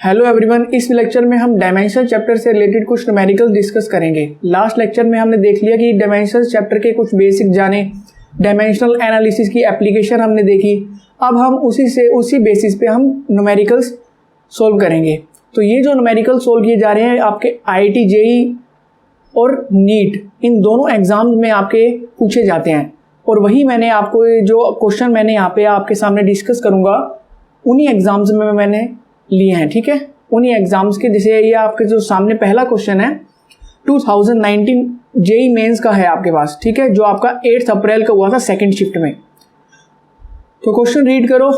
Hello everyone, इस lecture में हम डायमेंशन चैप्टर से रिलेटेड कुछ न्यूमेरिकल्स डिस्कस करेंगे। लास्ट लेक्चर में हमने देख लिया कि डायमेंशन चैप्टर के कुछ बेसिक जाने, डायमेंशनल एनालिसिस की एप्लीकेशन हमने देखी। अब हम उसी बेसिस पे हम न्यूमेरिकल्स सोल्व करेंगे। तो ये जो न्यूमेरिकल सोल्व किए जा रहे हैं आपके IIT JEE और नीट, इन दोनों एग्जाम्स में आपके पूछे जाते हैं। और वही मैंने आपको जो क्वेश्चन मैंने यहाँ पे आपके सामने डिस्कस करूँगा उन्हीं एग्जाम्स में मैंने लिए हैं। ठीक है, उन्हीं एग्जाम्स के, जैसे ये आपके जो सामने पहला क्वेश्चन है 2019 JEE मेंस का है आपके पास। ठीक है, जो आपका 8 अप्रैल का हुआ था सेकंड शिफ्ट में। तो क्वेश्चन रीड करो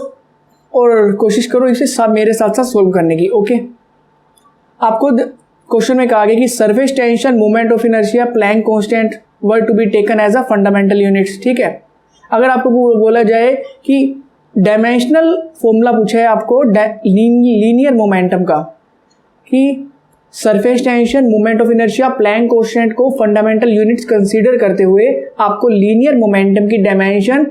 और कोशिश करो इसे मेरे साथ साथ सोल्व करने की। ओके, आपको क्वेश्चन में कहा गया कि surface tension, moment of inertia, Planck constant were to be taken as a fundamental units. ठीक है, अगर आपको बोला जाए कि डायमेंशनल फॉर्मूला पूछा है आपको लीनियर मोमेंटम का, कि surface tension, moment of inertia, Planck constant को फंडामेंटल यूनिट्स कंसीडर करते हुए आपको लीनियर मोमेंटम की डायमेंशन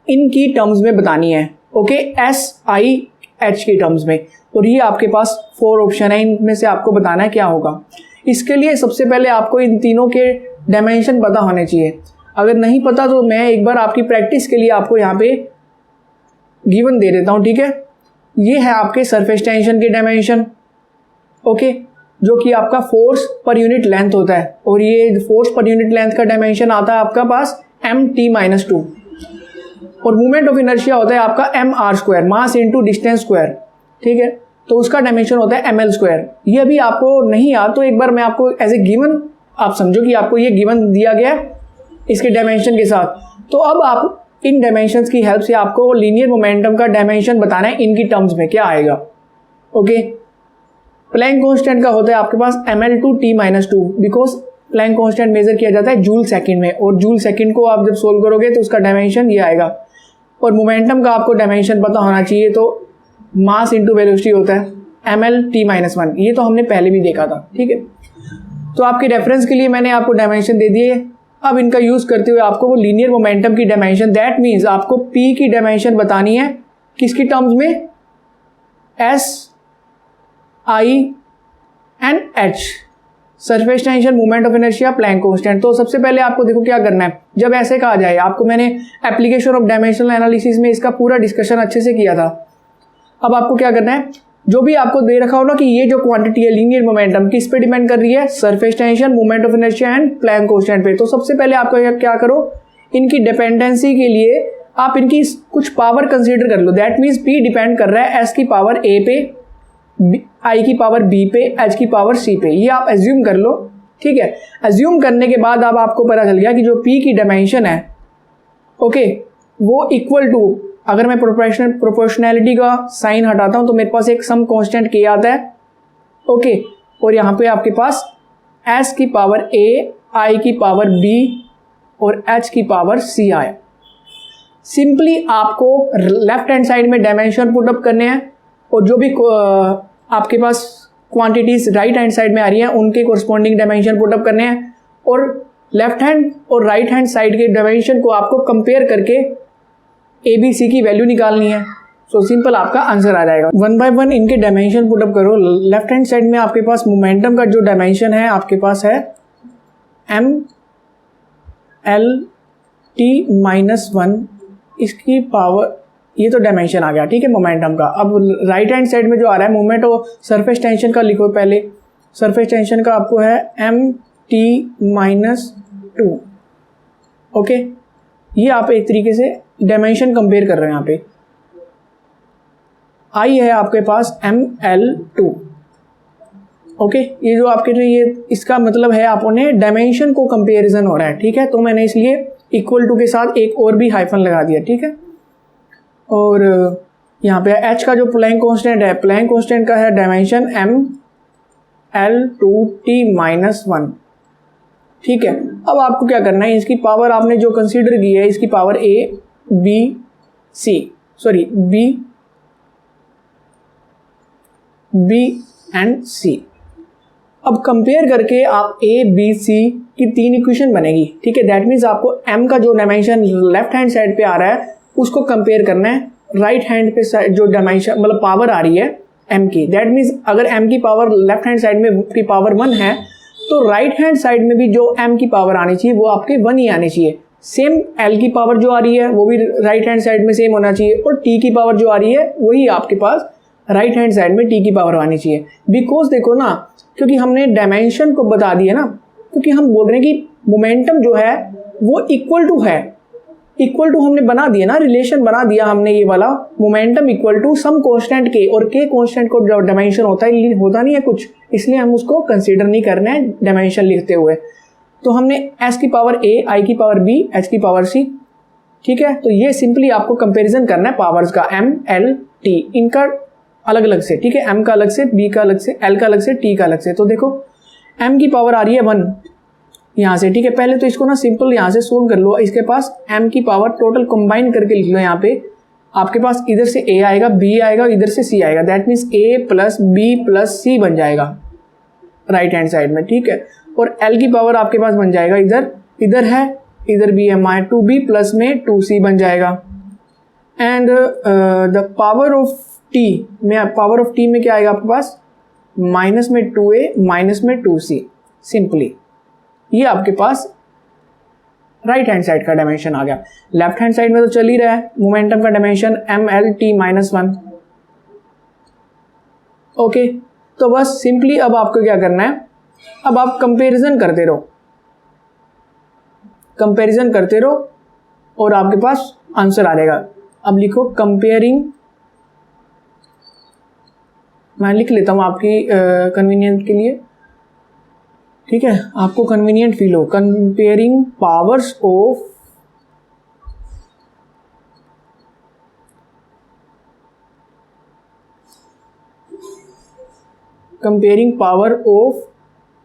इनकी टर्म्स में बतानी है। ओके, SIH की टर्म्स में। और ये आपके पास 4 ऑप्शन है, इनमें से आपको बताना है क्या होगा। इसके लिए सबसे पहले आपको इन तीनों के डायमेंशन पता होने चाहिए। अगर नहीं पता तो मैं एक बार आपकी प्रैक्टिस के लिए आपको यहाँ पे गिवन दे देता हूँ। ठीक है, ये है आपके सरफेस टेंशन के डायमेंशन। ओके, जो कि आपका फोर्स पर यूनिट लेंथ होता है, और ये फोर्स पर यूनिट लेंथ का डायमेंशन आता है आपका पास MT-2। और मोमेंट ऑफ इनर्शिया होता है आपका MR², mass into distance square. ठीक है, तो उसका डायमेंशन होता है ML²। ये अभी आपको नहीं याद तो एक बार मैं आपको एज ए गिवन आप समझो कि आपको ये गिवन दिया गया इसके डायमेंशन के साथ। तो अब आप इन डायमेंशंस की हेल्प से आपको लीनियर मोमेंटम का डायमेंशन बताना है इनकी टर्म्स में क्या आएगा। ओके, प्लैंक कांस्टेंट का होता है आपके पास ML/T-2, because Planck constant measure किया जाता है जूल सेकंड में, और जूल सेकंड को आप जब सोल्व करोगे तो उसका डायमेंशन ये आएगा। और मोमेंटम का आपको डायमेंशन पता होना चाहिए, तो मास इंटू वेलोसिटी होता है ML/T-1। ये तो हमने पहले भी देखा था। ठीक है, तो आपके रेफरेंस के लिए मैंने आपको डायमेंशन दे दिए। अब इनका यूज करते हुए आपको वो लीनियर मोमेंटम की डायमेंशन, दैट मीन्स आपको P की डायमेंशन बतानी है किसकी टर्म्स में, SIH, surface tension, moment of inertia, Planck constant. तो सबसे पहले आपको देखो क्या करना है। जब ऐसे कहा जाए, आपको मैंने एप्लीकेशन ऑफ डायमेंशनल एनालिसिस में इसका पूरा डिस्कशन अच्छे से किया था। अब आपको क्या करना है, जो भी आपको दे रखा हो ना कि ये जो क्वांटिटी है लीनियर मोमेंटम किस पे डिपेंड कर रही है, surface tension, moment of inertia and Planck constant पे। तो सबसे पहले आपको क्या करो, इनकी डिपेंडेंसी के लिए आप इनकी कुछ पावर कंसीडर कर लो। दैट मीन्स P डिपेंड कर रहा है S की पावर A पे, I की पावर B पे, H की पावर C पे। ये आप एज्यूम कर लो। ठीक है, एज्यूम करने के बाद अब आपको पता चल गया कि जो P की डायमेंशन है, ओके, वो इक्वल टू, अगर मैं प्रोपोर्शनैलिटी का साइन हटाता हूं तो मेरे पास एक सम कांस्टेंट K आता है। ओके, और यहाँ पे आपके पास S की पावर A, I की पावर B और H की पावर C आए। सिंपली आपको लेफ्ट हैंड साइड में डायमेंशन पुट अप करने हैं, और जो भी आपके पास क्वांटिटीज राइट हैंड साइड में आ रही हैं उनके कोरस्पॉन्डिंग डायमेंशन पुट अप करने हैं, और लेफ्ट हैंड और राइट हैंड साइड के डायमेंशन को आपको कंपेयर करके ABC की वैल्यू निकालनी है। सो सिंपल आपका आंसर आ जाएगा। 1 बाय 1 इनके डायमेंशन पुट अप करो। लेफ्ट हैंड साइड में आपके पास मोमेंटम का जो डायमेंशन है आपके पास है ML/T-1, इसकी पावर, ये तो डायमेंशन आ गया। ठीक है, मोमेंटम का। अब राइट हैंड साइड में जो आ रहा है मोमेंट, वो सरफेस टेंशन का लिखो पहले। सरफेस टेंशन का आपको है MT-2। ओके, ये आप एक तरीके से डायमेंशन कंपेयर कर रहे हैं। यहाँ पे I है आपके पास ML2। ओके, ये जो आपके लिए ये इसका मतलब है आपने डायमेंशन को कंपेरिजन हो रहा है। ठीक है, तो मैंने इसलिए इक्वल टू के साथ एक और भी हाइफन लगा दिया। ठीक है, और यहाँ पे H का जो प्लैंक कांस्टेंट है, प्लैंक कांस्टेंट का है डायमेंशन ML/T-1। ठीक है, अब आपको क्या करना है, इसकी पावर आपने जो कंसीडर की है, इसकी पावर B एंड C। अब कंपेयर करके आप A, B, C की 3 इक्वेशन बनेगी। ठीक है, दैट मीन्स आपको M का जो डायमेंशन लेफ्ट हैंड साइड पे आ रहा है उसको कंपेयर करना है राइट हैंड पे जो डायमेंशन मतलब पावर आ रही है m की। दैट मीन्स अगर m की पावर लेफ्ट हैंड साइड में की पावर 1 है तो राइट हैंड साइड में भी जो m की पावर आनी चाहिए वो आपके 1 ही आनी चाहिए। सेम l की पावर जो आ रही है वो भी राइट हैंड साइड में सेम होना चाहिए और t की पावर जो आ रही है वही आपके पास राइट हैंड साइड में t की पावर आनी चाहिए। बिकॉज देखो ना, क्योंकि हमने डायमेंशन को बता दिया ना, क्योंकि हम बोल रहे हैं कि मोमेंटम जो है वो इक्वल टू है, इक्वल टू हमने बना दिया ना, रिलेशन बना दिया हमने ये वाला, momentum equal to some constant K, और के कांस्टेंट को जो डायमेंशन होता नहीं है कुछ, इसलिए हम उसको कंसीडर नहीं करना है डायमेंशन लिखते हुए। तो हमने s की पावर a, i की पावर b, h की पावर c, ठीक है। तो ये सिंपली आपको कंपैरिजन करना है पावर्स का, m, l, t, इनका अलग अलग से, ठीक है। m का अलग से, b का अलग से, l का अलग से, t का अलग से। तो देखो m की पावर आ रही है 1 यहाँ से, ठीक है। पहले तो इसको ना सिंपल यहाँ से सोल्व कर लो। इसके पास m की पावर टोटल कंबाइन करके लिख लो। यहाँ पे आपके पास इधर से a आएगा, b आएगा, इधर से c आएगा। That means a plus b plus c बन जाएगा राइट हैंड साइड में, ठीक है। और l की पावर आपके पास बन जाएगा, इधर है, इधर भी है, माइ 2b प्लस में 2c बन जाएगा। And the power of t में क्या आएगा आपके पास, माइनस में 2a माइनस में 2c। सिंपली ये आपके पास राइट हैंड साइड का डायमेंशन आ गया। लेफ्ट हैंड साइड में तो चल ही रहा है मोमेंटम का डायमेंशन mlt माइनस 1। ओके, तो बस सिंपली अब आपको क्या करना है, अब आप कंपैरिजन करते रहो और आपके पास आंसर आ जाएगा। अब लिखो कंपेयरिंग, मैं लिख लेता हूं आपकी कन्वीनियंट के लिए, ठीक है, आपको कन्वीनियंट फील हो। Comparing powers of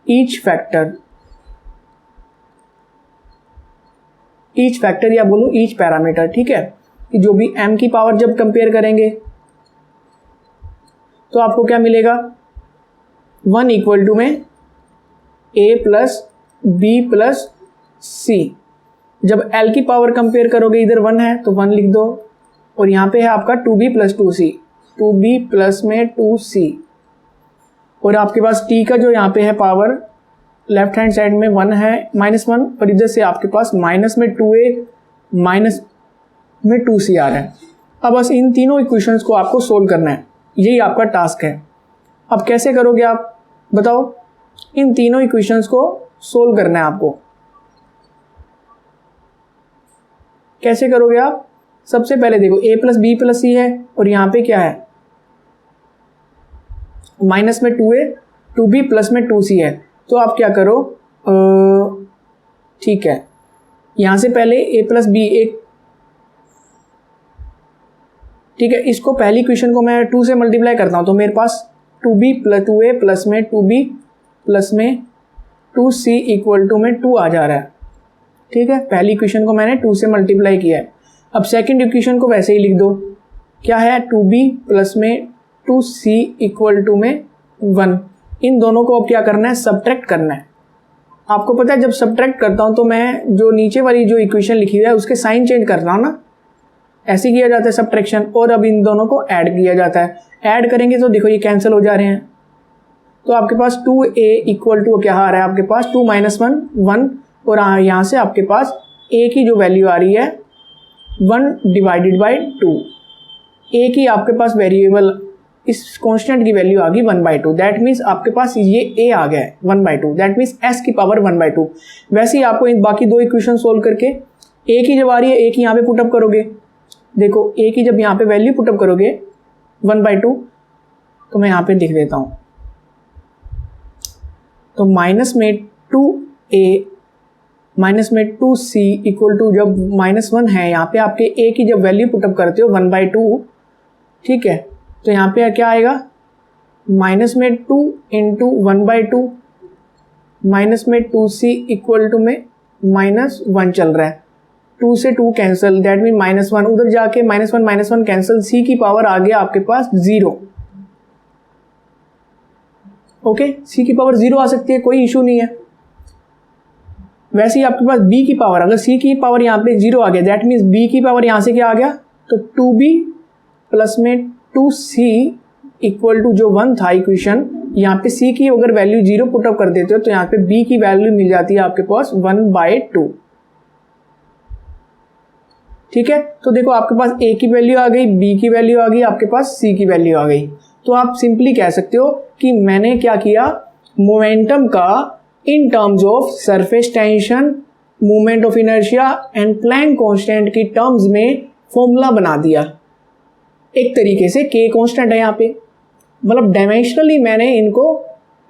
each factor या बोलो ईच पैरामीटर, ठीक है। कि जो भी m की पावर जब कंपेयर करेंगे तो आपको क्या मिलेगा, 1 इक्वल टू में a plus b plus c। जब l की पावर कंपेयर करोगे, इधर 1 है तो 1 लिख दो, और यहाँ पे है आपका 2b plus 2c, 2b plus में 2c। और आपके पास t का जो यहाँ पे है पावर लेफ्ट हैंड साइड में 1 है, -1, और इधर से आपके पास माइनस में 2a माइनस में 2c आ रहा है। अब बस इन तीनों इक्वेशंस को आपको सोल्व करना है, यही आपका टास्क है। अब कैसे करोगे आप बताओ, इन तीनों इक्वेशंस को सोल्व करना है आपको। कैसे करोगे आप, सबसे पहले देखो a plus b plus c है, और यहाँ पे क्या है, माइनस में 2a 2b प्लस में 2c है। तो आप क्या करो, ठीक है, यहाँ से पहले a प्लस b एक, ठीक है, इसको पहली इक्वेशन को मैं 2 से मल्टीप्लाई करता हूँ तो मेरे पास 2b प्लस 2a प्लस में 2b प्लस में 2c इक्वल टू में 2 आ जा रहा है, ठीक है। पहली इक्वेशन को मैंने 2 से मल्टीप्लाई किया है। अब सेकंड इक्वेशन को वैसे ही लिख दो, क्या है, 2b प्लस में 2c इक्वल टू में 1। इन दोनों को अब क्या करना है, सब्ट्रैक्ट करना है। आपको पता है जब सब्ट्रैक्ट करता हूँ तो मैं जो नीचे वाली जो इक्वेशन लिखी हुई है उसके साइन चेंज कर रहा हूँ ना, ऐसे किया जाता है सब्ट्रैक्शन। और अब इन दोनों को ऐड किया जाता है, ऐड करेंगे तो देखो ये कैंसिल हो जा रहे हैं। तो आपके पास 2a इक्वल टू क्या आ रहा है, आपके पास 2 माइनस 1 1, और यहाँ से आपके पास a की जो वैल्यू आ रही है 1 डिवाइडेड बाई 2। a की आपके पास वेरिएबल इस कांस्टेंट की वैल्यू आ गई 1/2। दैट मीन्स आपके पास ये a आ गया है 1/2। दैट मीन्स s की पावर 1/2। वैसे ही आपको इन बाकी दो इक्वेशन सोल्व करके a की जब आ रही है, a की यहाँ पे पुटअप करोगे, देखो a की जब यहाँ पे वैल्यू पुटअप करोगे 1/2, तो मैं यहाँ पे लिख देता हूँ, तो माइनस में 2a माइनस में 2c इक्वल टू, जब -1 है यहाँ पे आपके a की जब वैल्यू पुटअप करते हो 1/2, ठीक है, तो यहाँ पे क्या आएगा, माइनस में 2 इंटू 1/2 माइनस में 2c इक्वल टू में -1 चल रहा है, 2 से 2 कैंसिल, दैट मीन -1, उधर जाके -1 कैंसिल, c की पावर आ गया आपके पास 0। ओके, c की पावर 0 आ सकती है, कोई इशू नहीं है। वैसे ही आपके पास b की पावर, अगर c की पावर यहाँ पे 0 आ गया, दैट मीन्स b की पावर यहाँ से क्या आ गया, तो 2b प्लस में 2c इक्वल टू जो 1 था इक्वेशन, यहाँ पे c की अगर वैल्यू 0 पुटअप कर देते हो तो यहाँ पे b की वैल्यू मिल जाती है आपके पास 1/2। ठीक है, तो देखो आपके पास a की वैल्यू आ गई, b की वैल्यू आ गई, आपके पास c की वैल्यू आ गई। तो आप सिंपली कह सकते हो कि मैंने क्या किया, मोमेंटम का in terms of surface tension, movement of inertia and Planck constant की टर्म्स में फॉर्मूला बना दिया। एक तरीके से k कांस्टेंट है यहाँ पे, मतलब डायमेंशनली मैंने इनको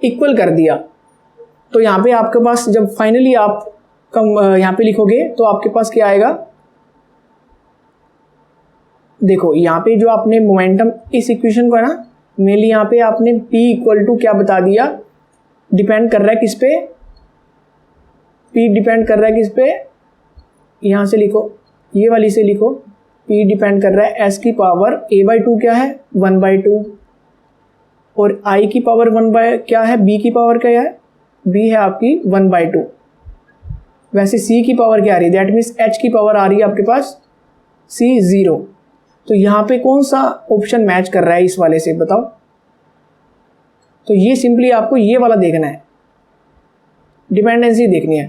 इक्वल कर दिया। तो यहाँ पे आपके पास जब फाइनली आप यहाँ पे लिखोगे तो आपके पास क्या आएगा, देखो यहाँ पे जो आपने मोमेंटम इस इक्वेशन को है ना, मेनली यहाँ पे आपने p इक्वल टू क्या बता दिया, डिपेंड कर रहा है किस पे, p डिपेंड कर रहा है किस पे, यहाँ से लिखो, ये वाली से लिखो, p डिपेंड कर रहा है s की पावर a/2 क्या है 1/2, और i की पावर 1 क्या है, b की पावर क्या है, b है आपकी 1/2। वैसे c की पावर क्या आ रही है, दैट मीन्स h की पावर आ रही है आपके पास c 0। तो यहाँ पे कौन सा ऑप्शन मैच कर रहा है इस वाले से बताओ। तो ये सिंपली आपको ये वाला देखना है, डिपेंडेंसी देखनी है।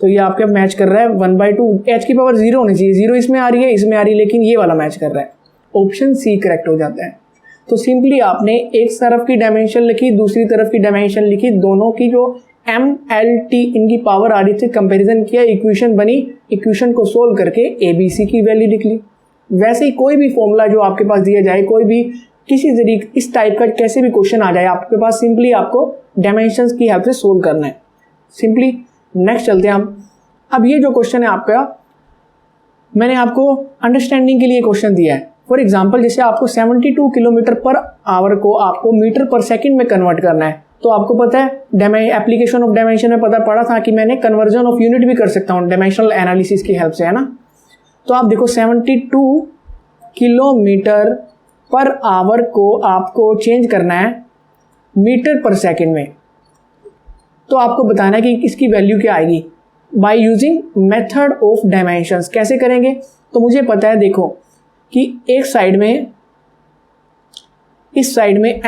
तो ये आपके मैच कर रहा है 1/2, h की पावर 0 होनी चाहिए, 0 इसमें आ रही है, इसमें आ रही है, लेकिन ये वाला मैच कर रहा है, ऑप्शन सी करेक्ट हो जाता है। तो सिंपली आपने एक तरफ की डायमेंशन लिखी, दूसरी तरफ की डायमेंशन लिखी, दोनों की जो m l t इनकी पावर आ रही थी, कंपेरिजन किया, इक्वेशन बनी, इक्वेशन को सोल्व करके a b c की वैल्यू लिख ली। वैसे ही कोई भी फॉर्मूला जो आपके पास दिया जाए, कोई भी किसी तरीके इस टाइप का कैसे भी क्वेश्चन आ जाए आपके पास, सिंपली आपको डायमेंशंस की हेल्प से सोल्व करना है। सिंपली नेक्स्ट चलते हैं हम। अब ये जो क्वेश्चन है आपका, मैंने आपको अंडरस्टैंडिंग के लिए क्वेश्चन दिया है। फॉर एग्जांपल जैसे आपको 72 किलोमीटर पर आवर को आपको मीटर पर सेकंड में कन्वर्ट करना है, तो आपको पता है एप्लीकेशन ऑफ डायमेंशन में पता पड़ा था कि मैंने कन्वर्जन ऑफ यूनिट भी कर सकता हूँ डायमेंशनल एनालिसिस की हेल्प से, है ना। तो आप देखो 72 किलोमीटर पर आवर को आपको चेंज करना है मीटर पर सेकंड में, तो आपको बताना है कि इसकी वैल्यू क्या आएगी by using method of dimensions. कैसे करेंगे, तो मुझे पता है देखो कि एक साइड में, इस साइड में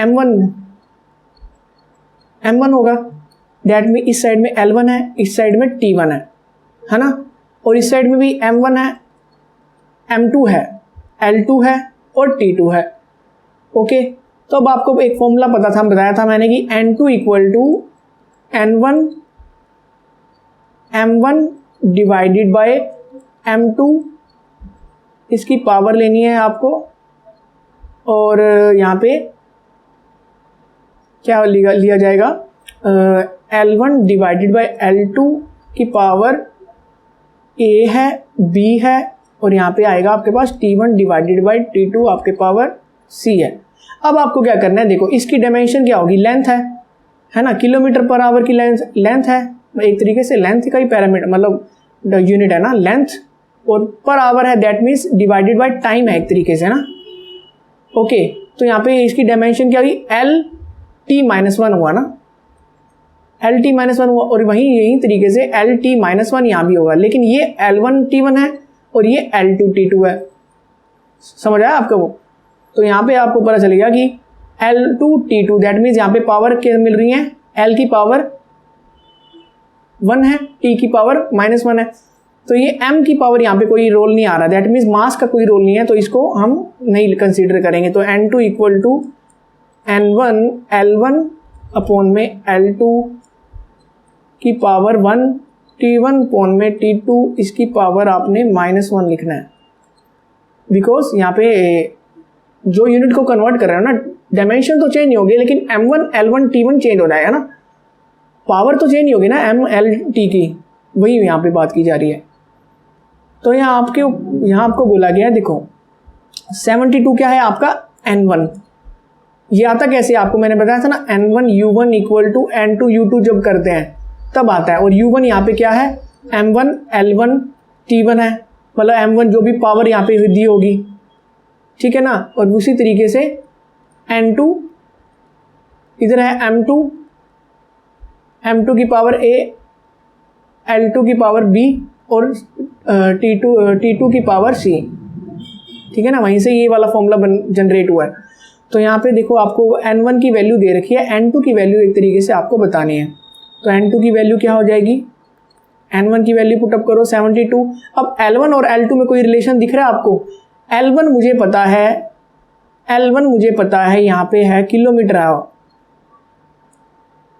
m1 होगा, दैट मीन इस साइड में L1 है, इस साइड में T1 है ना, और इस साइड में भी m1 है, m2 है, L2 है और T2 है। ओके, तो अब आपको एक फॉर्मूला पता था, बताया था मैंने कि N2 equal to M1 divided by M2, इसकी पावर लेनी है आपको, और यहाँ पे क्या लिया जाएगा, L1 डिवाइडेड बाय L2 की पावर A है, B है, और यहाँ पे आएगा आपके पास T1 डिवाइडेड बाय T2 आपके पावर C है। अब आपको क्या करना है, देखो इसकी डायमेंशन क्या होगी, लेंथ है ना, किलोमीटर पर आवर की लेंथ है, एक तरीके से लेंथ का ही पैरामीटर मतलब यूनिट है ना लेंथ, और पर आवर है, that means divided by time है एक तरीके से ना। ओके, तो यहाँ पे इसकी डायमेंशन क्या हुई, LT-1 हुआ ना, LT-1 हुआ, और वहीं यही तरीके से LT-1 यहाँ भी होगा, लेकिन ये L1T1 है और ये L2T2 है। समझ आया आपको वो। तो यहाँ पे आपको पता चलेगा कि L2T2 दैट मीन्स यहाँ पे पावर क्या मिल रही है, L की पावर 1 है, T की पावर -1 है, तो ये M की पावर यहाँ पे कोई रोल नहीं आ रहा, दैट मीन्स मास का कोई रोल नहीं है, तो इसको हम नहीं कंसीडर करेंगे। तो N2 equal to N1 L1 upon में L2 की पावर 1, T1 अपॉन में T2, इसकी पावर आपने -1 लिखना है, बिकॉज यहाँ पे जो यूनिट को कन्वर्ट कर रहे हो ना, डायमेंशन तो चेंज नहीं होगी, लेकिन M1 L1 T1 चेंज हो जाएगा ना, पावर तो चेंज नहीं होगी ना MLT की, वही यहाँ पे बात की जा रही है। तो यहाँ आपको बोला गया है, देखो 72 क्या है आपका N1, ये आता कैसे, आपको मैंने बताया था ना N1 U1 equal to N2 U2 जब करते हैं तब आता है, और U1 यहाँ पे क्या है, M1 L1 T1 है, मतलब M1 जो भी पावर यहाँ पे दी होगी, ठीक है ना, और उसी तरीके से N2 इधर है M2 की पावर A, L2 की पावर B और T2 की पावर C, ठीक है ना, वहीं से ये वाला फॉर्मूला जनरेट हुआ है। तो यहाँ पे देखो आपको n1 की वैल्यू दे रखी है, n2 की वैल्यू एक तरीके से आपको बतानी है। तो n2 की वैल्यू क्या हो जाएगी, n1 की वैल्यू पुटअप करो 72। अब L1 और L2 में कोई रिलेशन दिख रहा है आपको? L1 मुझे पता है यहाँ पे है किलोमीटर है,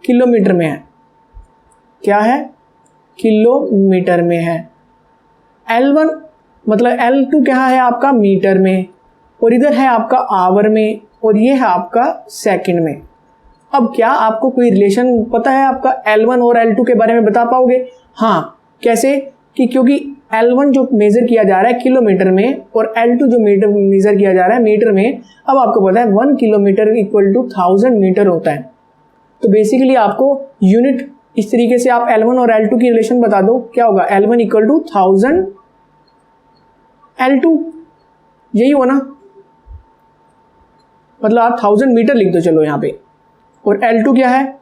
किलोमीटर में है, क्या है, किलोमीटर में है। L1 मतलब L2 क्या है आपका, मीटर में, और इधर है आपका आवर में, और ये है आपका सेकंड में। अब क्या आपको कोई रिलेशन पता है आपका L1 और L2 के बारे में बता पाओगे? हाँ, कैसे कि क्योंकि L1 जो मेज़र किया जा रहा है किलोमीटर में और L2 जो मेज़र किया जा रहा है मीटर में। अब आपको पता है 1 किलोमीटर इक्वल टू 1000 मीटर होता है। तो बेसिकली आपको यूनिट इस तरीके से आप L1 और L2 की रिलेशन बता दो, क्या होगा, L1 इक्वल टू 1000 L2, यही हो ना, मतलब आप 1000 मीटर लिख दो चलो यहाँ पे। और L2 क्या है,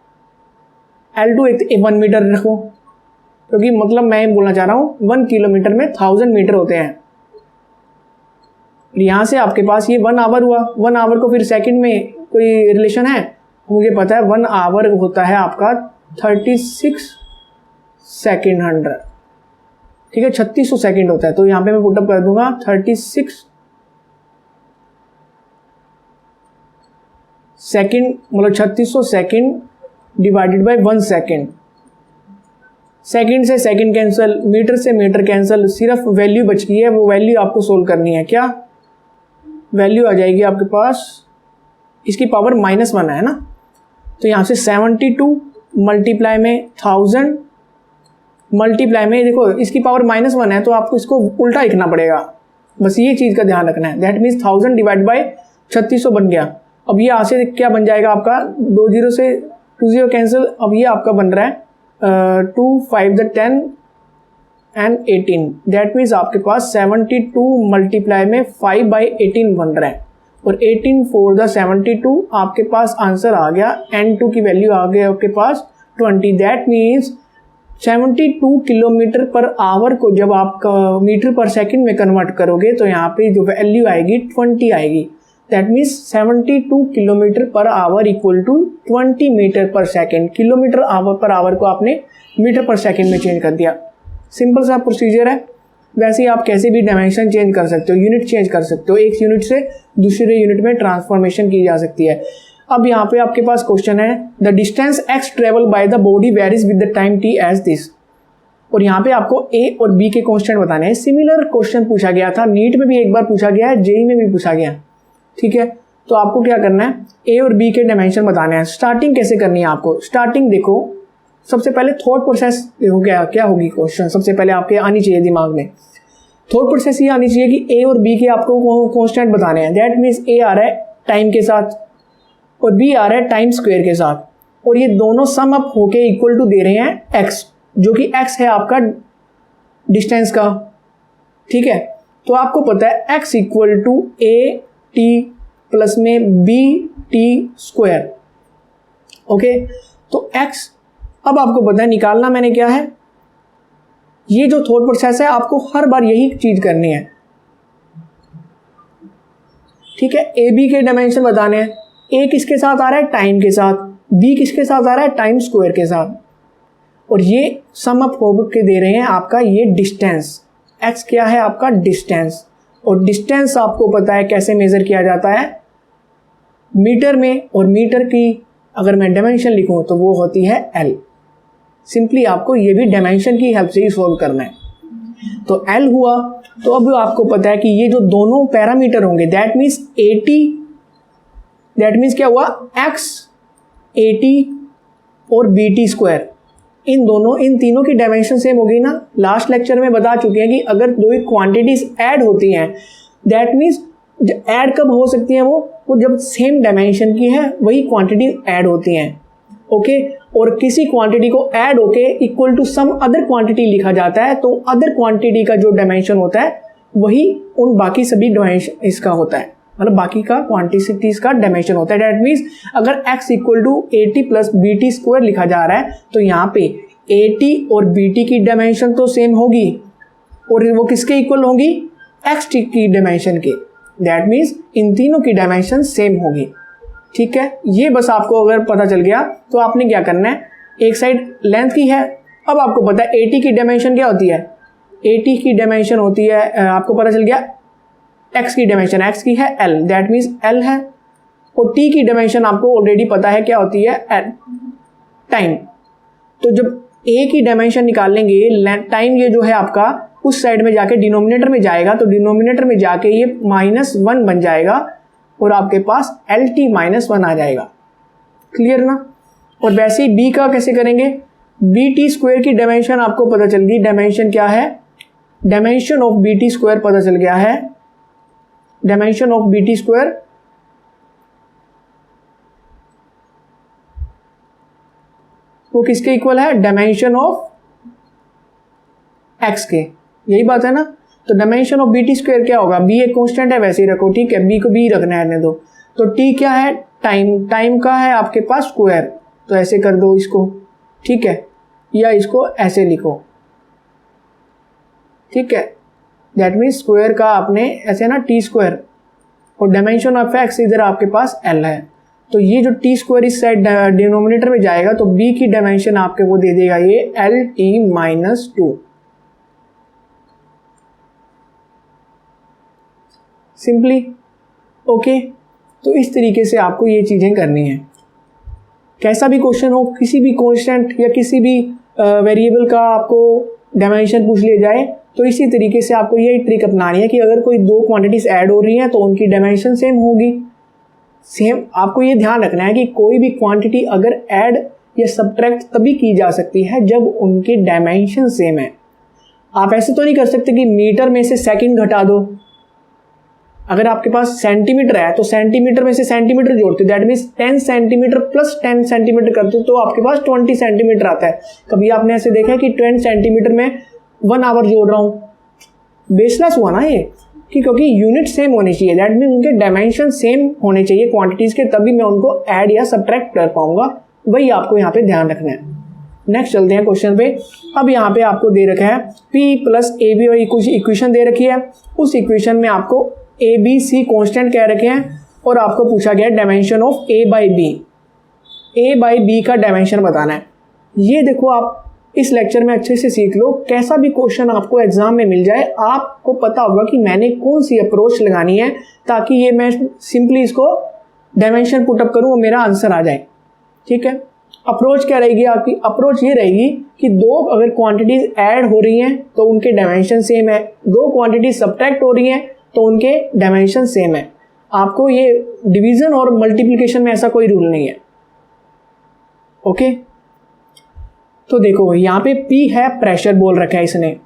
L2 एक 1 मीटर रखो, क्योंकि मतलब मैं बोलना चाह रहा हूँ 1 किलोमीटर में 1000 मीटर होते हैं। यहाँ से आपके पास ये 1 आवर हुआ, 1 आवर को फिर सेकंड में कोई रिलेशन है? मुझे पता है 1 आवर होता है आपका 36 सेकेंड 100, ठीक है, 3600 सेकेंड होता है। तो यहाँ पे मैं पुटअप कर दूंगा 36 सेकेंड, मतलब 3600 second divided by 1 second. Second से सेकेंड कैंसिल, मीटर से मीटर कैंसिल, सिर्फ वैल्यू बच गई है, वो वैल्यू आपको सोल्व करनी है। क्या वैल्यू आ जाएगी आपके पास, इसकी पावर -1 है ना, तो यहाँ से 72 मल्टीप्लाई में 1000 मल्टीप्लाई में, देखो इसकी पावर -1 है तो आपको इसको उल्टा लिखना पड़ेगा, बस ये चीज़ का ध्यान रखना है। दैट मीन्स 1000 डिवाइड बाई 3600 बन गया। अब ये यहाँ से क्या बन जाएगा आपका, 2 0 से 2 0 कैंसिल, अब ये आपका बन रहा है 2 5 10 एंड 18। दैट मीन्स आपके पास 72 मल्टीप्लाई में 5/18 बन रहा है, और 18 4 द 72 आपके पास आंसर आ गया, N2 की वैल्यू आ गया आपके पास 20। That means 72 kilometre per hour को जब आप मीटर पर सेकंड में कन्वर्ट करोगे तो यहाँ पे जो वैल्यू आएगी 20 आएगी। That means 72 kilometre per hour equal to 20 metre per second. Kilometre hour per hour को आपने मीटर पर सेकंड में चेंज कर दिया। सिंपल सा प्रोसीजर है। वैसे ही आप कैसे भी डायमेंशन चेंज कर सकते हो, यूनिट चेंज कर सकते हो, एक यूनिट से दूसरे यूनिट में ट्रांसफॉर्मेशन की जा सकती है। अब यहाँ पे आपके पास क्वेश्चन है, the distance x travel by the body varies with the time t as this. और यहाँ पे आपको a और b के कांस्टेंट बताने हैं। सिमिलर क्वेश्चन पूछा गया था, नीट में भी एक बार पूछा गया है, जेई में भी पूछा गया, ठीक है। तो आपको क्या करना है, a और b के डायमेंशन बताने हैं। स्टार्टिंग कैसे करनी है आपको, स्टार्टिंग देखो, सबसे पहले थॉट प्रोसेस हो गया, क्या होगी क्वेश्चन, सबसे पहले आपके आनी चाहिए दिमाग में। थॉट प्रोसेस ये आनी चाहिए कि a और b के आपको कांस्टेंट बताने हैं। दैट मीन्स a आ रहा है टाइम के साथ और b आ रहा है टाइम स्क्वायर के साथ, और ये दोनों सम अप होके इक्वल टू दे रहे हैं x, जो कि x है आपका डिस्टेंस का, ठीक है। तो आपको पता है x equal to a t plus में b t स्क्वायर, ओके। तो x अब आपको पता है निकालना मैंने क्या है, ये जो थॉट प्रोसेस है आपको हर बार यही चीज करनी है, ठीक है। ए बी के डायमेंशन बताने हैं। ए किसके साथ आ रहा है, टाइम के साथ, बी किसके साथ आ रहा है, टाइम स्क्वायर के साथ, और ये सम अप होकर दे रहे हैं आपका ये डिस्टेंस। एक्स क्या है आपका डिस्टेंस, और डिस्टेंस आपको पता है कैसे मेजर किया जाता है, मीटर में, और मीटर की अगर मैं डायमेंशन लिखूं तो वो होती है एल। सिंपली आपको ये भी डायमेंशन की हेल्प से ही सोल्व करना है। तो एल हुआ, तो अब आपको पता है कि ये जो दोनों पैरामीटर होंगे, दैट मीन्स 80, दैट मीन्स क्या हुआ, एक्स 80 और बी टी स्क्वायर, इन तीनों की डायमेंशन सेम होगी ना। लास्ट लेक्चर में बता चुके हैं कि अगर दो क्वांटिटीज ऐड होती हैं, दैट मीन्स ऐड कब हो सकती हैं, वो जब सेम डायमेंशन की है वही क्वांटिटी ऐड होती हैं, ओके। और किसी क्वांटिटी को ऐड होके equal to some other quantity लिखा जाता है, तो अदर क्वांटिटी का जो डायमेंशन होता है वही उन बाकी सभी डायमेंशन इसका होता है, मतलब बाकी का क्वांटिटीज का डायमेंशन होता है। दैट मीन्स अगर x equal to 80 plus B T square लिखा जा रहा है तो यहाँ पे 80 और बी टी की डायमेंशन तो सेम होगी, और वो किसके इक्वल होगी, एक्स टी की डायमेंशन के, दैट मीन्स इन तीनों की डायमेंशन सेम होगी। ठीक है, ये बस आपको अगर पता चल गया तो आपने क्या करना है, एक साइड लेंथ की है, अब आपको पता है 80 की डायमेंशन क्या होती है, 80 की डायमेंशन होती है, आपको पता चल गया x की डायमेंशन, x की है l, दैट मीन्स l है, और t की डायमेंशन आपको ऑलरेडी पता है क्या होती है, टाइम। तो जब a की डायमेंशन निकाल लेंगे, टाइम ये जो है आपका उस साइड में जाके डिनोमिनेटर में जाएगा, तो डिनोमिनेटर में जाके ये -1 बन जाएगा और आपके पास LT-1 आ जाएगा। क्लियर ना। और वैसे ही b का कैसे करेंगे, BT² की डायमेंशन आपको पता चल गई, डायमेंशन क्या है, डायमेंशन ऑफ BT² पता चल गया है, डायमेंशन ऑफ BT² वो किसके इक्वल है, डायमेंशन ऑफ x के, यही बात है ना। तो डायमेंशन ऑफ BT² क्या होगा, b एक कांस्टेंट है वैसे ही रखो, ठीक है, b को b रखना है दो। तो t क्या है, टाइम, टाइम का है आपके पास स्क्वायर, तो ऐसे कर दो इसको, ठीक है, या इसको ऐसे लिखो, ठीक है, दैट मीन्स स्क्वायर का आपने ऐसे ना t², और डायमेंशन ऑफ x इधर आपके पास l है, तो ये जो t² इस साइड डिनोमिनेटर में जाएगा, तो b की डायमेंशन आपके वो दे देगा ये LT-2। Simply okay. तो इस तरीके से आपको ये चीज़ें करनी है। कैसा भी क्वेश्चन हो, किसी भी कांस्टेंट या किसी भी वेरिएबल का आपको डायमेंशन पूछ लिया जाए, तो इसी तरीके से आपको यही ट्रिक अपनानी है कि अगर कोई दो क्वांटिटीज ऐड हो रही हैं तो उनकी डायमेंशन सेम होगी। सेम आपको ये ध्यान रखना है कि कोई भी क्वांटिटी अगर ऐड या सब्ट्रैक्ट तभी की जा सकती है जब उनके डायमेंशन सेम है। आप ऐसे तो नहीं कर सकते कि मीटर में से सेकंड घटा दो। अगर आपके पास सेंटीमीटर है तो सेंटीमीटर में से सेंटीमीटर जोड़ते, that means 10 centimetre plus 10 centimetre करते हो तो आपके पास 20 सेंटीमीटर आता है। कभी आपने ऐसे देखा है कि 10 सेंटीमीटर में 1 आवर जोड़ रहा हूँ, बेसलेस हुआ ना ये, कि क्योंकि यूनिट सेम होनी चाहिए, दैट मीन्स उनके डायमेंशन सेम होने चाहिए क्वांटिटीज के, तभी मैं उनको ऐड या सब्ट्रैक्ट कर पाऊंगा। वही आपको यहाँ पे ध्यान रखना है। नेक्स्ट चलते हैं क्वेश्चन पे। अब यहाँ पे आपको दे रखा है P + AB और कुछ इक्वेशन दे रखी है, उस इक्वेशन में आपको ABC कांस्टेंट कह रखे हैं और आपको पूछा गया डायमेंशन ऑफ A/B। A/B का डायमेंशन बताना है। ये देखो आप इस लेक्चर में अच्छे से सीख लो, कैसा भी क्वेश्चन आपको एग्जाम में मिल जाए आपको पता होगा कि मैंने कौन सी अप्रोच लगानी है ताकि ये मैं सिंपली इसको डायमेंशन पुटअप करूँ और मेरा आंसर आ जाए। ठीक है, अप्रोच क्या रहेगी आपकी, अप्रोच ये रहेगी कि दो अगर क्वांटिटीज ऐड हो रही हैं तो उनके डायमेंशन सेम है, दो क्वांटिटीज सब्ट्रैक्ट हो रही हैं तो उनके डायमेंशन सेम है। आपको ये डिवीजन और मल्टीप्लिकेशन में ऐसा कोई रूल नहीं है। ओके, तो देखो यहाँ पे P है, प्रेशर बोल रखा है इसने,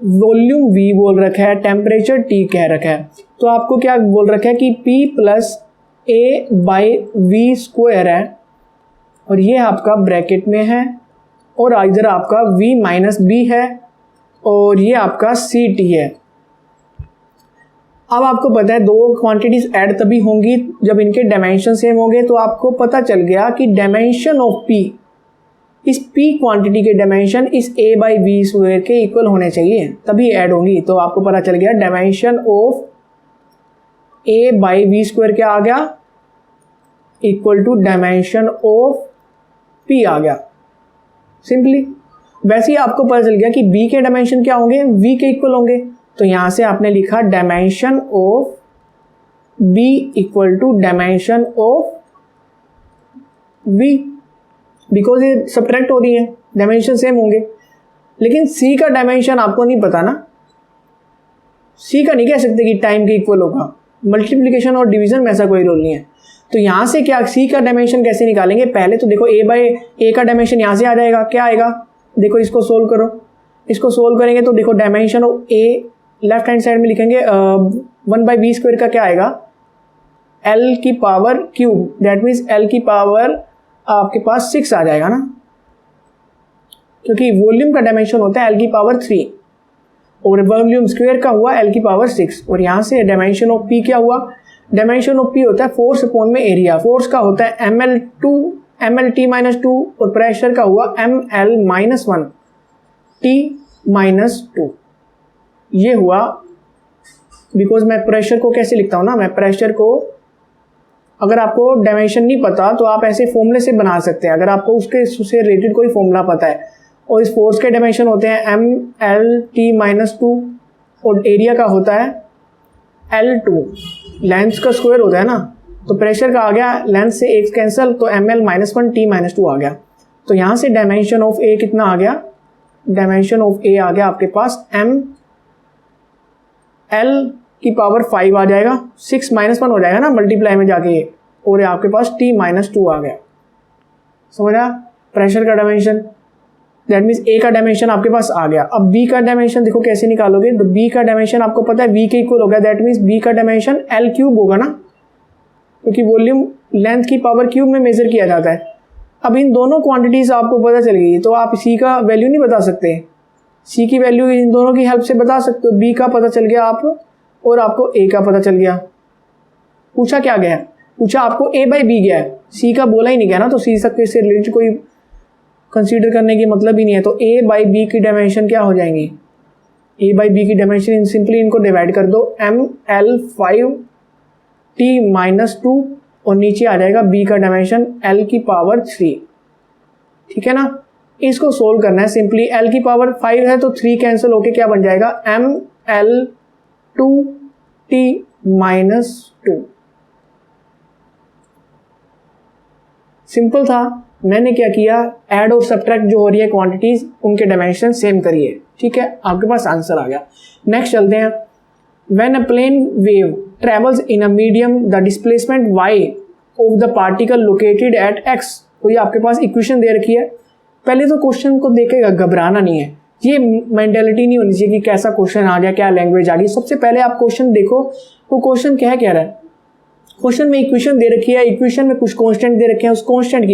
वॉल्यूम V बोल रखा है, टेम्परेचर T कह रखा है। तो आपको क्या बोल रखा है कि P + A/V² है और ये आपका ब्रैकेट में है और इधर आपका V - B है और ये आपका CT है। अब आपको पता है दो क्वांटिटीज ऐड तभी होंगी जब इनके डायमेंशन सेम होंगे, तो आपको पता चल गया कि डायमेंशन ऑफ P, इस P क्वांटिटी के डायमेंशन इस A/V² के इक्वल होने चाहिए तभी ऐड होंगी। तो आपको पता चल गया डायमेंशन ऑफ A/V² क्या आ गया, equal to dimension of P आ गया। सिंपली वैसे ही आपको पता चल गया कि B के डायमेंशन क्या होंगे, V के इक्वल होंगे। तो यहां से आपने लिखा dimension of B equal to dimension of V, because ये सब्ट्रैक्ट हो रही है, डायमेंशन सेम होंगे। लेकिन C का डायमेंशन आपको नहीं पता ना, C का नहीं कह सकते कि टाइम के इक्वल होगा, मल्टीप्लिकेशन और डिवीजन में ऐसा कोई रोल नहीं है। तो यहाँ से क्या C का डायमेंशन कैसे निकालेंगे, पहले तो देखो A का डायमेंशन यहाँ से आ जाएगा, क्या आएगा, देखो इसको सोल्व करो, इसको सोल्व करेंगे तो देखो dimension of A left hand side में लिखेंगे 1/B² का क्या आएगा, L⁻³ दैट मीन्स L⁻, आपके पास 6 आ जाएगा ना, क्योंकि वॉल्यूम का डायमेंशन होता है L⁻³ और वॉल्यूम स्क्वायर का हुआ L⁻6। और यहाँ से डायमेंशन ऑफ P क्या हुआ, डायमेंशन ऑफ P होता है फोर्स अपॉन में एरिया, फोर्स का होता है mLT-2 और प्रेशर का हुआ mL-1 T-2। ये हुआ बिकॉज मैं प्रेशर को कैसे लिखता हूँ ना, मैं प्रेशर को, अगर आपको डायमेंशन नहीं पता तो आप ऐसे फॉर्मूले से बना सकते हैं, अगर आपको उससे रिलेटेड कोई फॉर्मूला पता है। और इस फोर्स के डायमेंशन होते हैं ML_T-2 और एरिया का होता है L2, लेंथ का स्क्वायर होता है ना, तो प्रेशर का आ गया, लेंथ से एक कैंसिल, तो ML-1T-2 आ गया। तो यहाँ से डायमेंशन ऑफ ए कितना आ गया, डायमेंशन ऑफ ए आ गया आपके पास ML⁵ आ जाएगा, 6-1 हो जाएगा ना मल्टीप्लाई में जाके ये, और ये आपके पास T-2 आ गया। समझा प्रेशर का डायमेंशन, दैट मीन्स ए का डायमेंशन आपके पास आ गया। अब बी का डायमेंशन देखो कैसे निकालोगे, तो बी का डायमेंशन आपको पता है वी के इक्वल होगा, दैट मीन्स बी का डायमेंशन L³ होगा ना, क्योंकि वॉल्यूम लेंथ की पावर क्यूब में मेजर किया जाता है। अब इन दोनों क्वांटिटीज आपको पता चल गई तो आप सी का वैल्यू नहीं बता सकते, सी की वैल्यू इन दोनों की हेल्प से बता सकते हो। बी का पता चल गया आप, और आपको ए का पता चल गया। पूछा क्या गया, पूछा आपको A/B गया है, सी का बोला ही नहीं गया ना, तो सी सबके से रिलेटेड कोई कंसीडर करने की मतलब ही नहीं है। तो A/B की डायमेंशन क्या हो जाएंगी, A/B की डायमेंशन सिंपली इनको डिवाइड कर दो, ML5T-2 और नीचे आ जाएगा B का डायमेंशन L⁵। ठीक है ना, इसको सोल्व करना है सिंपली। L⁵ है तो 3 कैंसिल होके क्या बन जाएगा, ML2T-2। सिंपल था। मैंने क्या किया, ऐड और सब्ट्रैक्ट जो हो रही है क्वांटिटीज, उनके डायमेंशन सेम करिए। ठीक है, आपके पास आंसर आ गया। नेक्स्ट चलते हैं। When a plane wave travels in a medium the displacement y of the particle located at x, तो ये आपके पास इक्वेशन दे रखी है। पहले तो क्वेश्चन को देखेगा, घबराना नहीं है, ये मेंटालिटी नहीं होनी चाहिए कि कैसा क्वेश्चन आ गया, क्या लैंग्वेज आ गई। सबसे पहले आप क्वेश्चन देखो, वो क्वेश्चन क्या कह रहा है। क्वेश्चन में इक्वेशन दे रखी है, इक्वेशन में कुछ कांस्टेंट दे रखे हैं, उस कांस्टेंट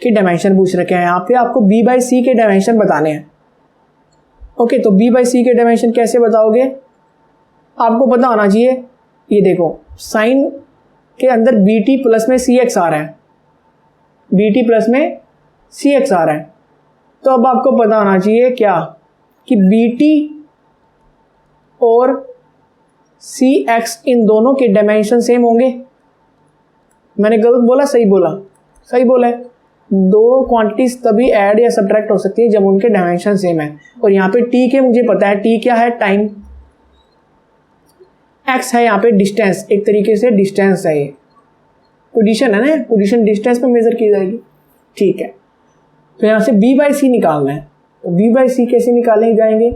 की डायमेंशन पूछ रखे हैं। यहाँ पे आपको B/C के डायमेंशन बताने हैं। ओके, तो B/C के डायमेंशन कैसे बताओगे, आपको पता होना चाहिए। ये देखो, साइन के अंदर BT प्लस में CX आ रहा है, BT प्लस में CX आ रहा है, तो अब आपको पता होना चाहिए क्या, कि BT और CX इन दोनों के डायमेंशन सेम होंगे। मैंने गलत बोला, सही बोला, सही बोला है। दो क्वांटिटीज तभी ऐड या सब्ट्रैक्ट हो सकती है जब उनके डायमेंशन सेम है। और यहाँ पे T के मुझे पता है, T क्या है, टाइम, X है यहाँ पे डिस्टेंस, एक तरीके से डिस्टेंस है, ये पोजीशन है ना, पोजीशन डिस्टेंस पे मेजर की जाएगी। ठीक है, तो यहाँ से B/C निकालना है, तो B/C कैसे निकाले जाएंगे,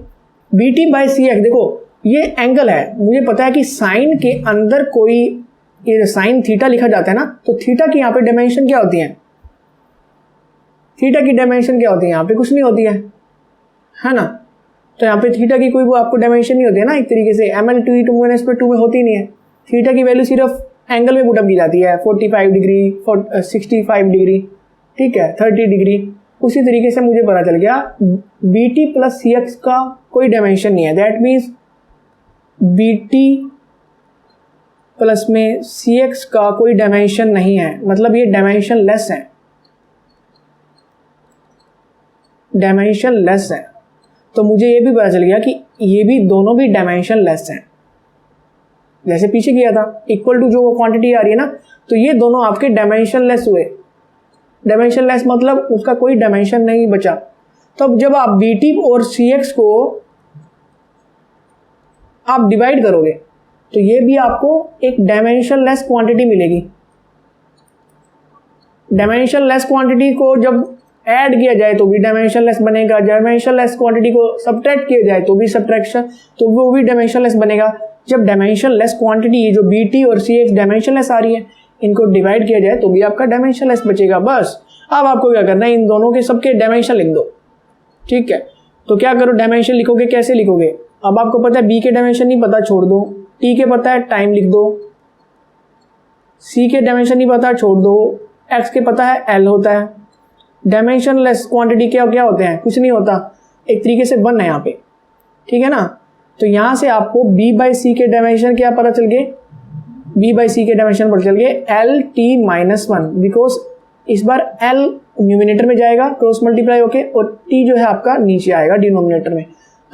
BT/CX। देखो ये एंगल है, मुझे पता है कि साइन के अंदर कोई ये साइन थीटा लिखा जाता है ना, तो थीटा की यहाँ पे डायमेंशन क्या होती है, थीटा की डायमेंशन क्या होती है, यहाँ पे कुछ नहीं होती है ना। तो यहाँ पे थीटा की कोई वो आपको डायमेंशन नहीं होती है ना, एक तरीके से ML2 में होती नहीं है। थीटा की वैल्यू सिर्फ एंगल में पुटअप की जाती है, 45 डिग्री, 65 डिग्री, ठीक है, 30 डिग्री। उसी तरीके से मुझे पता चल गया BT प्लस CX का कोई डायमेंशन नहीं है, दैट मीन्स BT प्लस में CX का कोई डायमेंशन नहीं है, मतलब ये डायमेंशन लेस है, डायमेंशन लेस है। तो मुझे ये भी पता चल गया कि ये भी दोनों भी डायमेंशन लेस हैं, जैसे पीछे किया था, इक्वल टू जो वो क्वांटिटी आ रही है ना, तो ये दोनों आपके डायमेंशन लेस हुए। डायमेंशन लेस मतलब उसका कोई डायमेंशन नहीं बचा। तो अब जब आप BT और CX को आप डिवाइड करोगे तो ये भी आपको एक डायमेंशन लेस क्वांटिटी मिलेगी। डायमेंशन लेस क्वांटिटी को जब ऐड किया जाए तो भी डायमेंशन लेस बनेगा, डायमेंशन लेस क्वांटिटी को सब्ट्रैक्ट किया जाए तो भी सब्ट्रैक्शन, तो वो भी डायमेंशन लेस बनेगा। जब डायमेंशन लेस क्वांटिटी जो BT और CX डायमेंशन लेस आ रही है, इनको डिवाइड किया जाए तो भी आपका डायमेंशन लेस बचेगा। बस अब आपको क्या करना है, इन दोनों के सबके डायमेंशन लिख दो। ठीक है, तो क्या करो, डायमेंशन लिखोगे, कैसे लिखोगे, अब आपको पता है B के डायमेंशन नहीं पता, छोड़ दो, T के पता है, टाइम लिख दो, C के डायमेंशन नहीं पता, छोड़ दो, X के पता है, L होता है। डायमेंशन लेस क्वांटिटी क्या क्या होते हैं, कुछ नहीं होता, एक तरीके से 1 है यहाँ पे, ठीक है ना। तो यहाँ से आपको B/C के डायमेंशन क्या पता चल गए, B/C के डायमेंशन पता चल गए LT-1, बिकॉज इस बार L न्यूमिनेटर में जाएगा क्रॉस मल्टीप्लाई होके, और T जो है आपका नीचे आएगा डिनोमिनेटर में।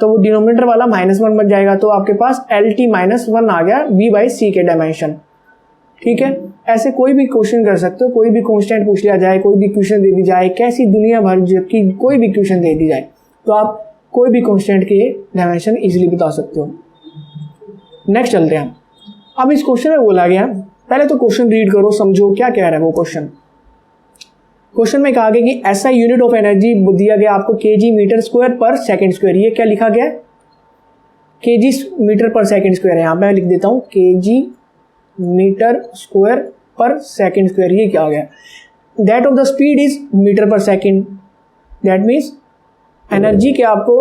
तो वो डिनोमिनेटर वाला -1 बन जाएगा, तो आपके पास LT-1 आ गया V/C के डायमेंशन। ठीक है, ऐसे कोई भी क्वेश्चन कर सकते हो, कोई भी कांस्टेंट पूछ लिया जाए, कोई भी क्वेश्चन दे दी जाए, कैसी दुनिया भर की कोई भी क्वेश्चन दे दी जाए, तो आप कोई भी कांस्टेंट के डायमेंशन इजीली बता सकते हो। नेक्स्ट चलते हैं। अब इस क्वेश्चन में बोला गया, पहले तो क्वेश्चन रीड करो, समझो क्या कह रहा है वो क्वेश्चन। क्वेश्चन में कहा गया कि ऐसा यूनिट ऑफ एनर्जी दिया गया आपको kg metre square per second square. ये क्या लिखा गया है, kg metre per second square है, यहाँ पे मैं लिख देता हूँ kg metre square per second square. ये क्या हो गया, that of the speed is metre per second, that means energy के आपको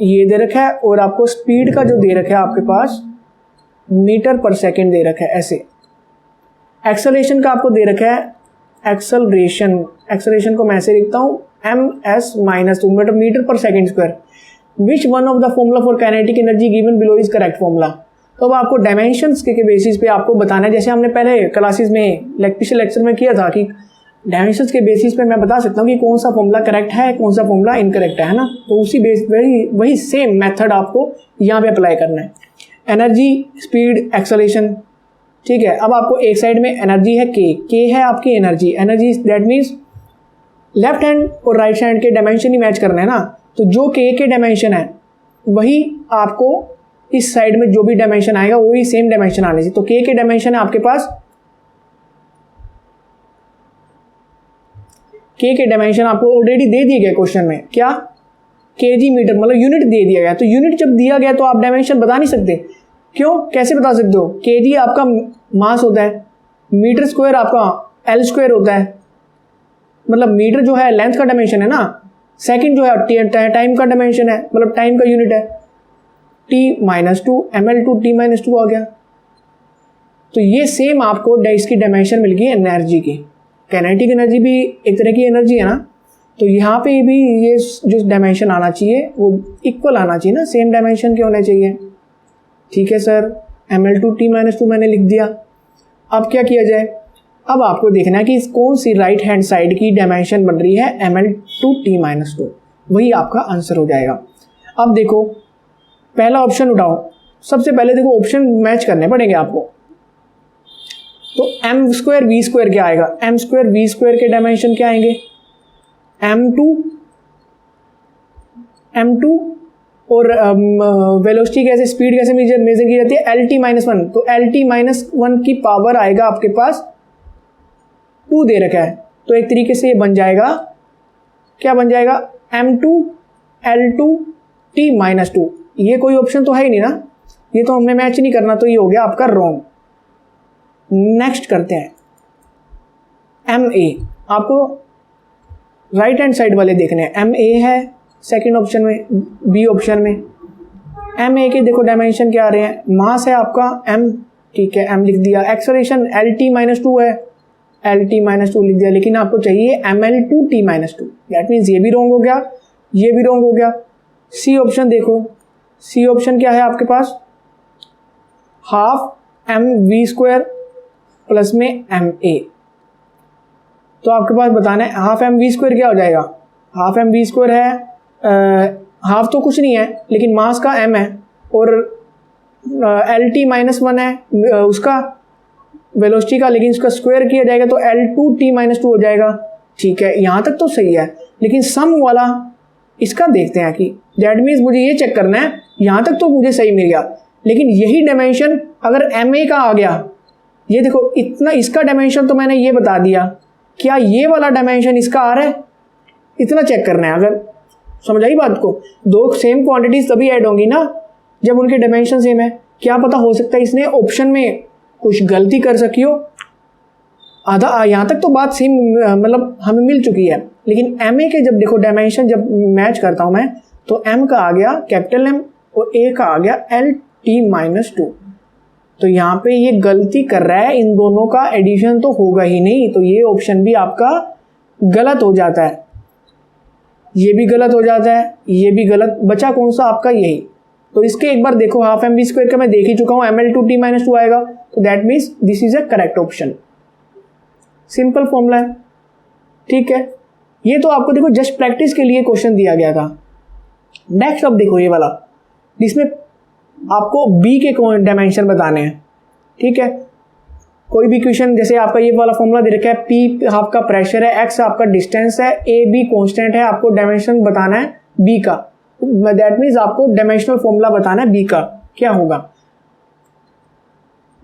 ये दे रखा है और आपको स्पीड का जो दे रखा है आपके पास मीटर पर सेकंड दे रखा है ऐसे। एक्सेलरेशन का आपको दे रखा है, एक्सेलरेशन को मैं ऐसे लिखता हूँ ms-2 metre per second square. Which one of the formula for kinetic energy given below is correct formula. तो अब आपको डायमेंशंस के बेसिस पे आपको बताना है, जैसे हमने पहले क्लासेस में पिछले लेक्चर में किया था कि डायमेंशंस के बेसिस पे मैं बता सकता हूँ कि कौन सा फॉर्मूला करेक्ट है, कौन सा फॉर्मूला इनकरेक्ट है ना। तो उसी बेस वही सेम मेथड आपको यहाँ पे अप्लाई करना है। एनर्जी, स्पीड, एक्सेलरेशन, ठीक है। अब आपको एक साइड में एनर्जी है के है आपकी energy that means left hand और राइट हैंड के डायमेंशन ही मैच करना है ना। तो जो के डायमेंशन है वही आपको इस साइड में जो भी डायमेंशन आएगा वही सेम डायमेंशन आने चाहिए। तो के डायमेंशन है आपके पास, के डायमेंशन आपको ऑलरेडी दे दिए गए क्वेश्चन में, क्या kg मीटर मतलब यूनिट दे दिया गया। तो यूनिट जब दिया गया तो आप डायमेंशन बता नहीं सकते, क्यों, कैसे बता सकते हो, kg आपका मास होता है, मीटर स्क्वायर आपका L स्क्वायर होता है, मतलब मीटर जो है लेंथ का डायमेंशन है ना, सेकंड जो है टाइम का डायमेंशन है, मतलब टाइम का यूनिट है, T-2 ml/2 T-2 आ गया। तो ये सेम आपको इसकी डायमेंशन मिल गई एनर्जी की। काइनेटिक एनर्जी भी एक तरह की एनर्जी है ना, तो यहाँ पे भी ये जो डायमेंशन आना चाहिए वो इक्वल आना चाहिए ना, सेम डायमेंशन के होने चाहिए। ठीक है सर, ml/2 T-2 मैंने लिख दिया। अब क्या किया जाए, अब आपको देखना है कि कौन सी राइट हैंड साइड की डायमेंशन बन रही है ml/2 T-2, वही आपका आंसर हो जाएगा। अब देखो पहला ऑप्शन उठाओ, सबसे पहले देखो ऑप्शन मैच करने पड़ेंगे आपको। तो m² v² क्या आएगा, m² v² के डायमेंशन क्या आएंगे, m2 और वेलोसिटी कैसे, स्पीड कैसे मेजर की जाती है, LT-1, तो LT-1 की पावर आएगा आपके पास 2 दे रखा है, तो एक तरीके से ये बन जाएगा, क्या बन जाएगा, m2 L2 T-2। ये कोई ऑप्शन तो है ही नहीं ना, ये तो हमने मैच नहीं करना, तो ये हो गया आपका रॉन्ग। नेक्स्ट करते हैं MA, आपको राइट हैंड साइड वाले देखने हैं। MA है सेकंड ऑप्शन में, बी ऑप्शन में। MA के देखो डायमेंशन क्या आ रहे हैं, मास है आपका m, ठीक है m लिख दिया, एक्सेलरेशन LT-2 है, LT-2 लिख दिया, लेकिन आपको चाहिए ml/2 T-2, दैट मीन्स ये भी रॉन्ग हो गया, ये भी रॉन्ग हो गया। सी ऑप्शन देखो, सी ऑप्शन क्या है आपके पास, हाफ mv² प्लस में MA। तो आपके पास बताना है हाफ mv² क्या हो जाएगा, हाफ mv² है, हाफ तो कुछ नहीं है लेकिन मास का m है, और LT-1 है उसका वेलोसिटी का, लेकिन उसका स्क्वायर किया जाएगा तो L2 T-2 हो जाएगा। ठीक है, यहाँ तक तो सही है, लेकिन सम वाला इसका देखते हैं कि दैट मीन्स मुझे ये चेक करना है, यहाँ तक तो मुझे सही मिल गया, लेकिन यही डायमेंशन अगर MA का आ गया, ये देखो इतना, इसका डायमेंशन तो मैंने ये बता दिया, क्या ये वाला डायमेंशन इसका आ रहा है, इतना चेक करना है। अगर समझ आई बात को, दो सेम क्वांटिटीज तभी ऐड होंगी ना जब उनके डायमेंशन सेम है। क्या पता हो सकता है इसने ऑप्शन में कुछ गलती कर सकी हो, आधा यहाँ तक तो बात सेम मतलब हमें मिल चुकी है, लेकिन MA के जब देखो डायमेंशन जब मैच करता हूँ मैं, तो M का आ गया कैपिटल M और A का आ गया LT-2। तो यहाँ पे ये गलती कर रहा है, इन दोनों का एडिशन तो होगा ही नहीं, तो ये ऑप्शन भी आपका गलत हो जाता है, ये भी गलत हो जाता है, ये भी गलत, बचा कौन सा आपका, यही। तो इसके एक बार देखो, हाफ mv² का मैं देख ही चुका हूँ, ml/2 T-2 आएगा, तो that means this is a correct option. Simple formula है, ठीक है। ये तो आपको देखो जस्ट प्रैक्टिस के लिए क्वेश्चन दिया गया था, नेक्स्ट अब देखो ये वाला, जिसमें आपको बी के डायमेंशन बताने हैं। ठीक है, कोई भी क्वेश्चन, जैसे आपका ये वाला फॉर्मूला दे रखा है, पी आपका प्रेशर है, एक्स आपका डिस्टेंस है, ए बी कॉन्स्टेंट है, आपको डायमेंशन बताना है बी का। दैट मीन्स आपको डायमेंशनल फॉर्मूला बताना है बी का, क्या होगा,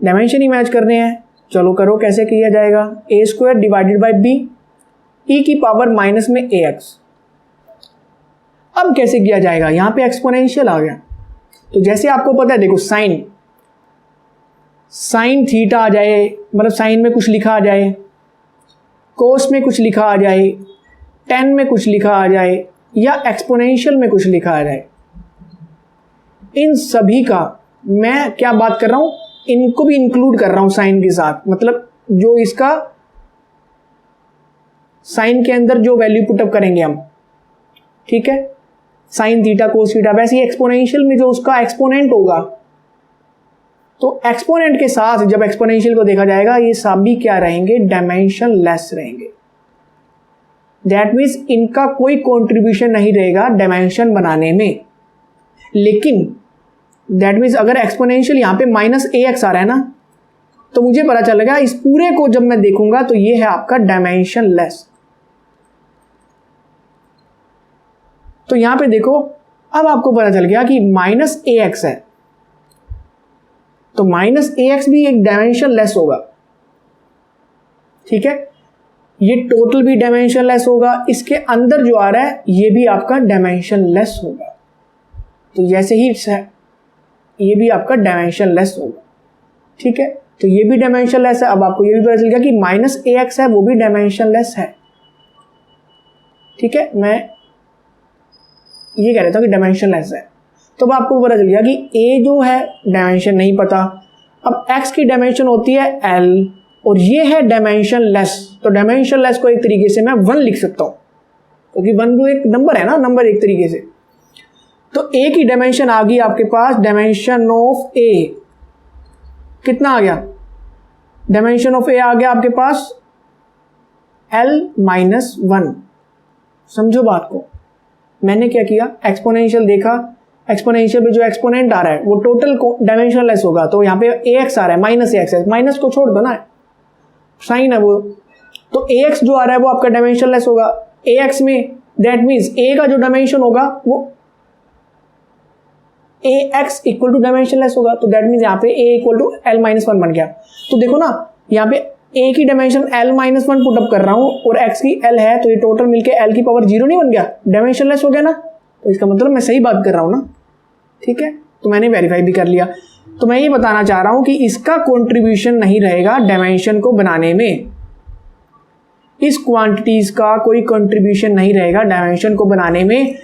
डायमेंशन ही मैच करने हैं। चलो करो, कैसे किया जाएगा, A square divided by B E की पावर माइनस में ए एक्स। अब कैसे किया जाएगा, यहां पे एक्सपोनेंशियल आ गया, तो जैसे आपको पता है, देखो साइन थीटा आ जाए, मतलब साइन में कुछ लिखा आ जाए, कोस में कुछ लिखा आ जाए, टेन में कुछ लिखा आ जाए, या एक्सपोनेंशियल में कुछ लिखा आ जाए, इन सभी का मैं क्या बात कर रहा हूं, इनको भी इंक्लूड कर रहा हूं साइन के साथ। मतलब जो इसका साइन के अंदर जो वैल्यू पुटअप करेंगे हम, ठीक है, साइन थीटा कोस थीटा, वैसे ही एक्सपोनेंशियल में जो उसका एक्सपोनेंट होगा, तो एक्सपोनेंट के साथ जब एक्सपोनेंशियल को देखा जाएगा, ये सभी क्या रहेंगे, डायमेंशन लेस रहेंगे। दैट मीन्स इनका कोई कंट्रीब्यूशन नहीं रहेगा डायमेंशन बनाने में। लेकिन दैट मीन्स अगर एक्सपोनेंशियल यहां पे माइनस ए एक्स आ रहा है ना, तो मुझे पता चलेगा इस पूरे को जब मैं देखूंगा तो ये है आपका डायमेंशन लेस। तो यहां पे देखो, अब आपको पता चल गया कि माइनस ए एक्स है, तो माइनस ए एक्स भी एक डायमेंशन लेस होगा। ठीक है, ये टोटल भी डायमेंशन लेस होगा, इसके अंदर जो आ रहा है ये भी आपका डायमेंशन लेस होगा। तो जैसे ही ये भी आपका डायमेंशन लेस होगा। ठीक है, तो ये भी डायमेंशन लेस है। अब आपको ये भी पता चल गया कि माइनस ए एक्स है, वो भी डायमेंशन लेस है। ठीक है, मैं ये कह रहा था कि डायमेंशन लेस है। तो अब आपको पता चल गया कि ए जो है डायमेंशन नहीं पता, अब एक्स की डायमेंशन होती है एल, और ये है डायमेंशन लेस। तो डायमेंशन लेस को एक तरीके से मैं 1 लिख सकता हूं, क्योंकि 1 जो एक नंबर है ना, नंबर एक तरीके से। तो ए की डायमेंशन आ गई आपके पास, डायमेंशन ऑफ ए कितना आ गया, डायमेंशन ऑफ ए आ गया आपके पास L-1। समझो बात को, मैंने क्या किया, एक्सपोनेंशियल देखा, एक्सपोनेंशियल पे जो एक्सपोनेंट आ रहा है वो टोटल डायमेंशन लेस होगा। तो यहाँ पे ए एक्स आ रहा है, माइनस ए एक्स है, माइनस को छोड़ दो ना, साइन है वो, तो ए एक्स जो आ रहा है वो आपका डायमेंशन लेस होगा। ए एक्स में दैट मीन्स ए का जो डायमेंशन होगा वो A X equal to dimensionless होगा। तो दैट मीन्स यहाँ पे ए इक्वल टू L-1 बन गया। तो देखो ना, यहाँ पे ए की डायमेंशन L-1 पुटअप कर रहा हूँ और एक्स की L है, तो ये टोटल मिलके L की पावर 0 नहीं बन गया, डायमेंशन लेस हो गया ना। तो इसका मतलब मैं सही बात कर रहा हूँ ना। ठीक है, तो मैंने वेरीफाई भी कर लिया। तो मैं ये बताना चाह रहा हूँ कि इसका कंट्रीब्यूशन नहीं रहेगा डायमेंशन को बनाने में, इस क्वांटिटीज का कोई कंट्रीब्यूशन नहीं रहेगा डायमेंशन को बनाने में।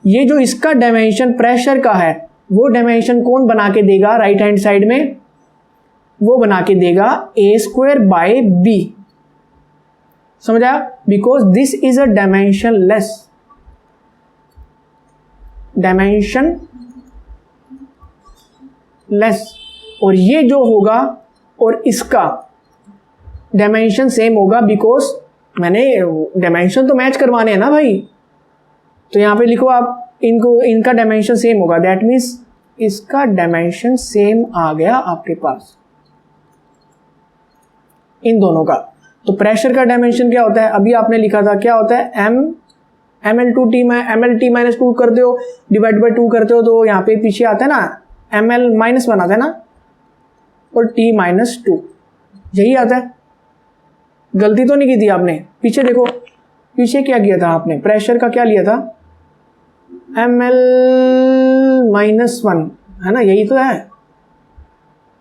ये जो इसका डायमेंशन प्रेशर का है, वो डायमेंशन कौन बना के देगा, राइट हैंड साइड में वो बना के देगा ए स्क्वायर बाय बी। समझ आया, because this is a dimensionless, dimensionless, और ये जो होगा और इसका डायमेंशन सेम होगा, बिकॉज मैंने डायमेंशन तो मैच करवाने हैं ना भाई। तो यहां पे लिखो आप, इनको इनका डायमेंशन सेम होगा, दैट मीन्स इसका डायमेंशन सेम आ गया आपके पास इन दोनों का। तो प्रेशर का डायमेंशन क्या होता है, अभी आपने लिखा था, क्या होता है, ml2t में mlt-2 करते हो, डिवाइड बाय 2 करते हो, तो यहाँ पे पीछे आता है ना ml-1 आता है ना, और t-2 यही आता है। गलती तो नहीं की थी आपने, पीछे देखो, पीछे क्या किया था आपने, प्रेशर का क्या लिया था, ml-1 है ना, यही तो है,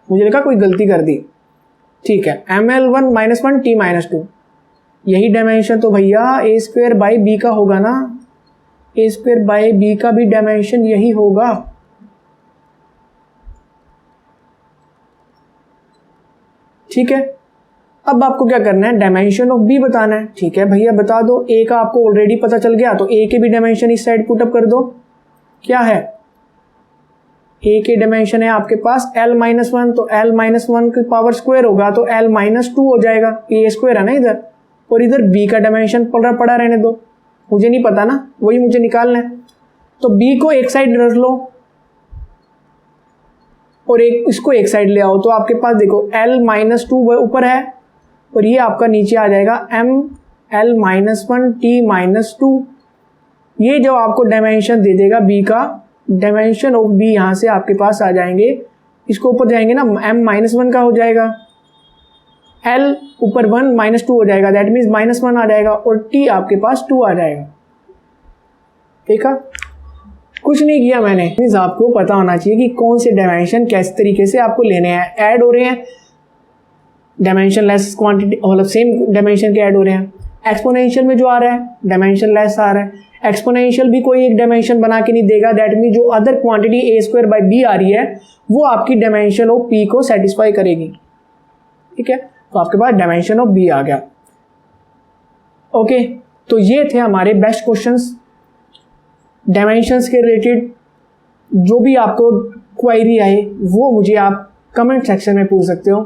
मुझे लगा कोई गलती कर दी। ठीक है, ml-1 t-2 यही डायमेंशन तो भैया ए स्क्वायर बाई बी का होगा ना, ए स्क्वायर बाई बी का भी डायमेंशन यही होगा। ठीक है, अब आपको क्या करना है, डायमेंशन ऑफ बी बताना है। ठीक है भैया, बता दो, ए का आपको ऑलरेडी पता चल गया, तो ए के भी डायमेंशन इस साइड पुटअप कर दो। क्या है, ए के डायमेंशन है आपके पास L-1, तो L-1 की पावर स्क्वायर होगा, तो L-2 हो जाएगा, ए स्क्वायर है ना इधर, और इधर बी का डायमेंशन पड़ा रहने दो, मुझे नहीं पता ना, वही मुझे निकालना है। तो बी को एक साइड रख लो और एक इसको एक साइड ले आओ, तो आपके पास देखो L-2 ऊपर है और ये आपका नीचे आ जाएगा ML-1 T-2। ये जो आपको डायमेंशन दे देगा बी का, डायमेंशन ऑफ बी यहाँ से आपके पास आ जाएंगे, इसको ऊपर जाएंगे ना, M-1 का हो जाएगा, L ऊपर 1 -2 हो जाएगा, दैट मीन्स -1 आ जाएगा और T आपके पास 2 आ जाएगा। ठीक है, कुछ नहीं किया मैंने, मीन्स आपको पता होना चाहिए कि कौन से डायमेंशन किस तरीके से आपको लेने हैं, ऐड हो रहे हैं डायमेंशन लेस क्वांटिटी, मतलब सेम डायमेंशन के ऐड हो रहे हैं। एक्सपोनेंशियल में जो आ रहा है डायमेंशन लेस आ रहा है, एक्सपोनेंशियल भी कोई एक डायमेंशन बना के नहीं देगा, दैट मीन जो अदर क्वांटिटी a² b आ रही है वो आपकी डायमेंशन ऑफ p को सेटिस्फाई करेगी। ठीक है, तो आपके पास डायमेंशन ऑफ b आ गया। ओके, तो ये थे हमारे बेस्ट क्वेश्चंस डायमेंशंस के रिलेटेड। जो भी आपको क्वेरी आए वो मुझे आप कमेंट सेक्शन में पूछ सकते हो।